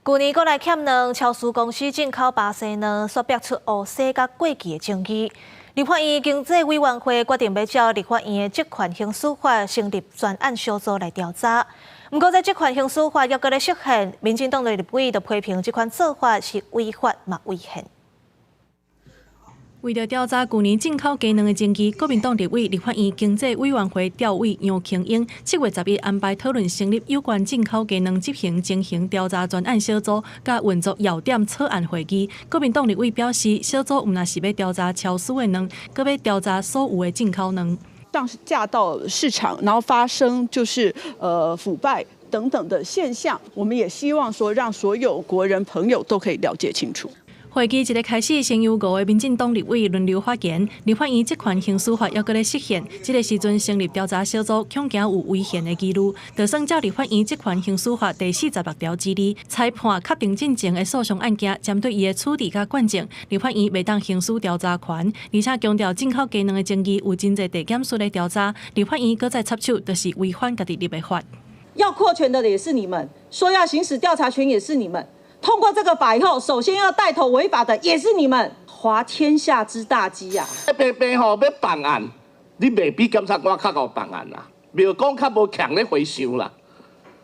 去年国内欠卵，超市公司进口巴西卵，所逼出乌洗甲过期的证据。立法院经济委员会决定要照立法院的职权刑事法成立专案小组来调查。不过，在职权刑事法还阁咧实现，民进党的立委就批评这款做法是违法嘛违宪。 为了调查去年进口鸡卵的证据，国民党立委立法院经济委员会调委杨庆英7月11日安排讨论成立有关进口鸡卵执行情形调查专案小组，甲运作要点草案会议。国民党立委表示，小组唔那是要调查超市的卵，搁要调查所有的进口卵。当嫁到市场，然后发生就是腐败等等的现象，我们也希望说让所有国人朋友都可以了解清楚。 会议一个开始，先由5位民进党立委轮流发言。立法院职权刑事法还阁咧实现，这个时阵成立调查小组，恐惊有违宪的记录。就算照立法院职权刑事法第46条之2，裁判确定进前的诉讼案件，针对伊的处理甲惯证，立法院袂当刑事调查权，而且强调进口鸡卵的证据有真侪地检署的调查，立法院搁再插手，就是违反家己立的法。要扩权的也是你们，说要行使调查权也是你们。 通过这个法以后，首先要带头违法的也是你们，滑天下之大稽啊！白吼要办案，你未比检察官较好办案啦，没有讲较无强咧回收啦。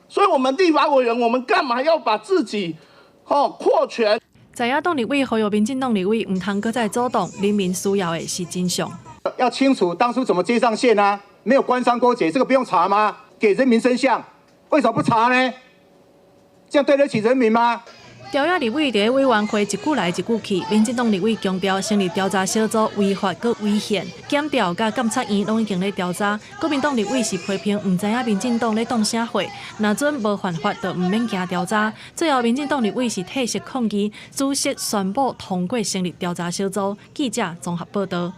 所以，我们立法委员，我们干嘛要把自己扩权？在野党立委呼吁民进党立委唔通搁再阻挡，人民需要的是真相。要清楚当初怎么接上线啊？没有官商勾结，这个不用查吗？给人民真相，为什么不查呢？这样对得起人民吗？ 调野立委伫委员会一句来一句去，民进党立委强调成立调查小组违法佮违宪，检调甲监察院拢已经咧调查。国民党立委是批评唔知影民进党咧当啥货，若准无犯法就唔免惊调查。最后，民进党立委是退席抗议，主席宣布通过成立调查小组。记者综合报道。